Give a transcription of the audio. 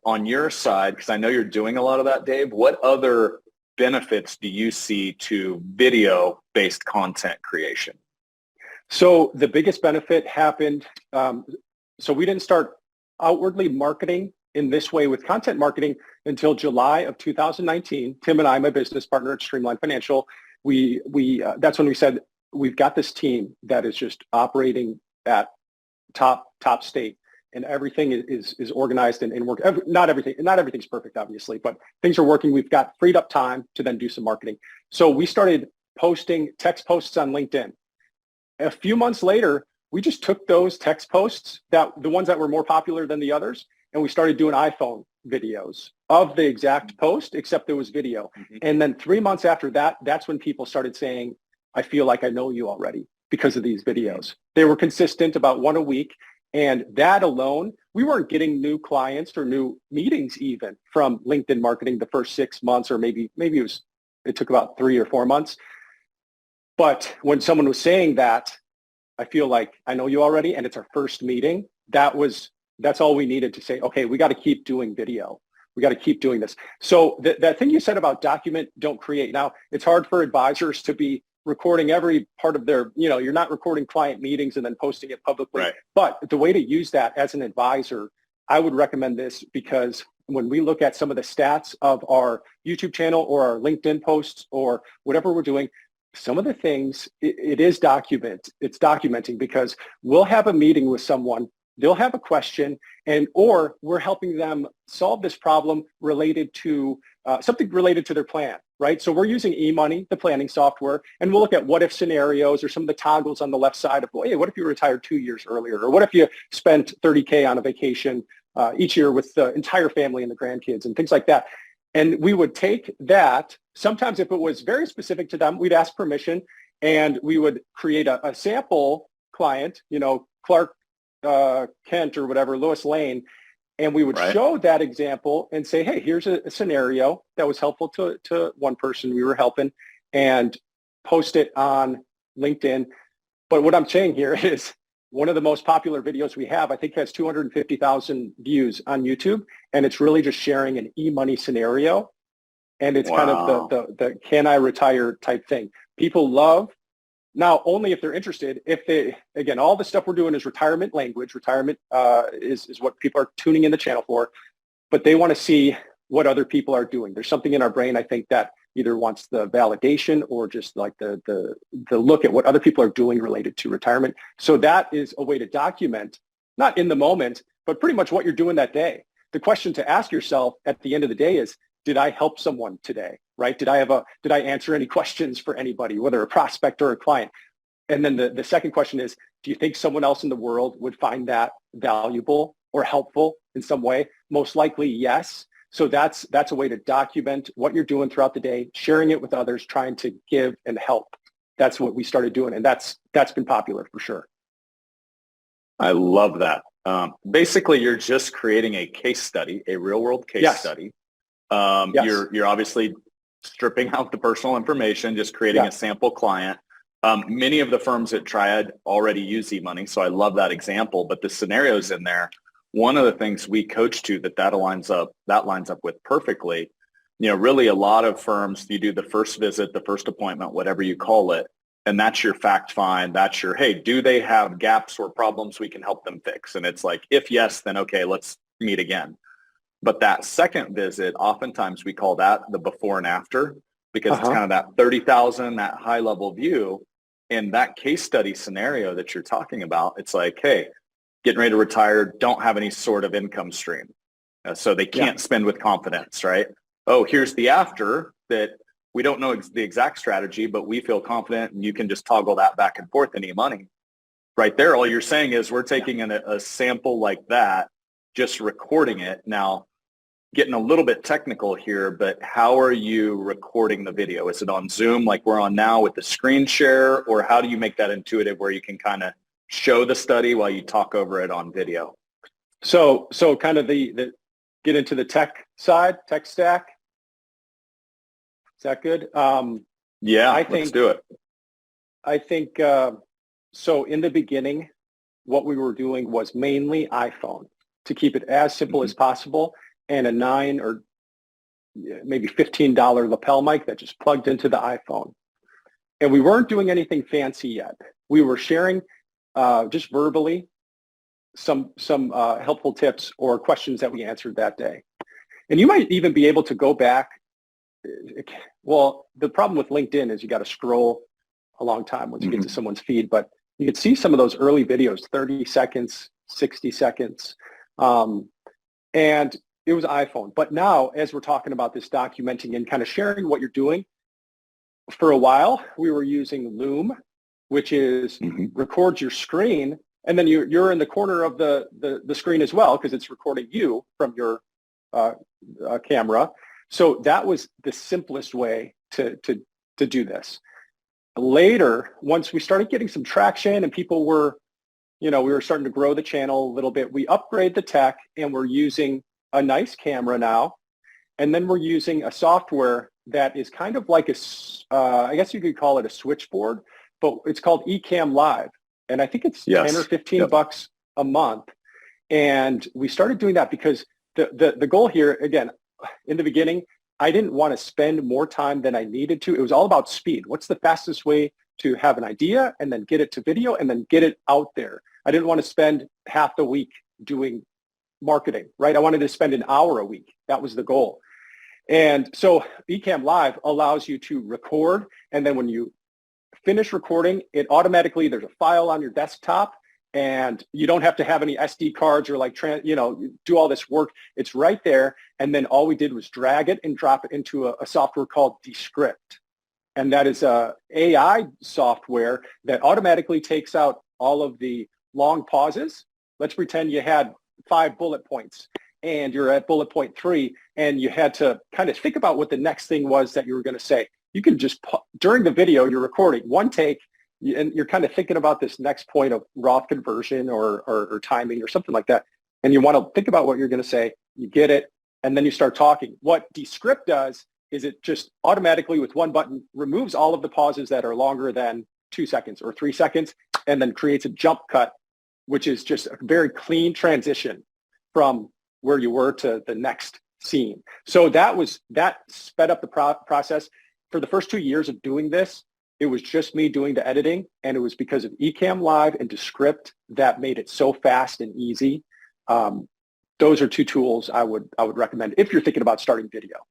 on your side, because I know you're doing a lot of that, Dave, what other benefits do you see to video-based content creation? So the biggest benefit happened, so we didn't start outwardly marketing in this way with content marketing until July of 2019. Tim and I, my business partner at Streamline Financial, that's when we said, we've got this team that is just operating at top state, and everything is organized and work. Not everything's perfect, obviously, but things are working. We've got freed up time to then do some marketing. So we started posting text posts on LinkedIn. A few months later, we just took those text posts, the ones that were more popular than the others, and we started doing iPhone videos of the exact post, except there was video. Mm-hmm. And then 3 months after that, that's when people started saying, I feel like I know you already because of these videos. They were consistent, about one a week. And that alone, we weren't getting new clients or new meetings even from LinkedIn marketing the first 6 months, or maybe it took about 3 or 4 months. But when someone was saying that, I feel like I know you already, and it's our first meeting, that's all we needed to say, okay, we got to keep doing video. We got to keep doing this. So that thing you said about document, don't create. Now, it's hard for advisors to be recording every part of their, you're not recording client meetings and then posting it publicly. Right. But the way to use that as an advisor, I would recommend this, because when we look at some of the stats of our YouTube channel or our LinkedIn posts or whatever we're doing, some of the things it's documenting, because we'll have a meeting with someone, they'll have a question, or we're helping them solve this problem related to something related to their plan, right? So we're using eMoney, the planning software, and we'll look at what if scenarios or some of the toggles on the left side of, hey, what if you retired 2 years earlier? Or what if you spent $30K on a vacation each year with the entire family and the grandkids and things like that? And we would take that. Sometimes if it was very specific to them, we'd ask permission, and we would create a sample client, Clark Kent or whatever, Lois Lane, and we would show that example and say, hey, here's a scenario that was helpful to one person we were helping, and post it on LinkedIn. But what I'm saying here is, one of the most popular videos we have, I think, has 250,000 views on YouTube, and it's really just sharing an eMoney scenario. And it's kind of the can I retire type thing. People love, now only if they're interested. Again, all the stuff we're doing is retirement language. Retirement is what people are tuning in the channel for, but they want to see what other people are doing. There's something in our brain, I think, that either wants the validation or just like the look at what other people are doing related to retirement. So that is a way to document, not in the moment, but pretty much what you're doing that day. The question to ask yourself at the end of the day is, did I help someone today, right? Did I answer any questions for anybody, whether a prospect or a client? And then the second question is, do you think someone else in the world would find that valuable or helpful in some way? Most likely, yes. So that's a way to document what you're doing throughout the day, sharing it with others, trying to give and help. That's what we started doing, and that's been popular for sure. I love that. Basically, you're just creating a case study, a real-world case study. You're obviously stripping out the personal information, just creating a sample client. Many of the firms at Triad already use eMoney, so I love that example. But the scenarios in there, one of the things we coach to that lines up with perfectly, really a lot of firms, you do the first visit, the first appointment, whatever you call it, and that's your fact find. That's your, hey, do they have gaps or problems we can help them fix? And it's like, if yes, then okay, let's meet again. But that second visit, oftentimes we call that the before and after, because it's kind of that 30,000, that high level view. In that case study scenario that you're talking about, it's like, hey, getting ready to retire, don't have any sort of income stream. So they can't spend with confidence, right? Oh, here's the after that we don't know the exact strategy, but we feel confident, and you can just toggle that back and forth in eMoney. Right there, all you're saying is we're taking a sample like that, just recording it. Now, getting a little bit technical here, but how are you recording the video? Is it on Zoom like we're on now with the screen share, or how do you make that intuitive where you can kind of show the study while you talk over it on video? So kind of the get into the tech side, tech stack. Is that good? Let's do it. I think, so in the beginning, what we were doing was mainly iPhone to keep it as simple as possible. and a $9 or maybe $15 lapel mic that just plugged into the iPhone. And we weren't doing anything fancy yet. We were sharing just verbally some helpful tips or questions that we answered that day. And you might even be able to go back. Well, the problem with LinkedIn is you got to scroll a long time once you get to someone's feed, but you could see some of those early videos, 30 seconds, 60 seconds. And it was iPhone. But now, as we're talking about this documenting and kind of sharing what you're doing, for a while, we were using Loom, which is records your screen, and then you're in the corner of the screen as well, because it's recording you from your camera. So that was the simplest way to do this. Later, once we started getting some traction and people were, we were starting to grow the channel a little bit, we upgrade the tech and we're using a nice camera now. And then we're using a software that is kind of like I guess you could call it a switchboard, but it's called Ecamm Live. And I think it's 10 or 15 bucks a month. And we started doing that because the goal here, again, in the beginning, I didn't want to spend more time than I needed to. It was all about speed. What's the fastest way to have an idea and then get it to video and then get it out there? I didn't want to spend half the week doing marketing, right? I wanted to spend an hour a week. That was the goal. And so Ecamm Live allows you to record, and then when you finish recording, it automatically, there's a file on your desktop, and you don't have to have any SD cards or do all this work. It's right there. And then all we did was drag it and drop it into a software called Descript. And that is a AI software that automatically takes out all of the long pauses. Let's pretend you had 5 bullet points and you're at bullet point 3 and you had to kind of think about what the next thing was that you were going to say. You can just, during the video you're recording, one take, and you're kind of thinking about this next point of Roth conversion or timing or something like that. And you want to think about what you're going to say, you get it, and then you start talking. What Descript does is it just automatically with one button removes all of the pauses that are longer than 2 seconds or 3 seconds, and then creates a jump cut, which is just a very clean transition from where you were to the next scene. So that sped up the process. For the first 2 years of doing this, it was just me doing the editing, and it was because of Ecamm Live and Descript that made it so fast and easy. Those are 2 tools I would recommend if you're thinking about starting video.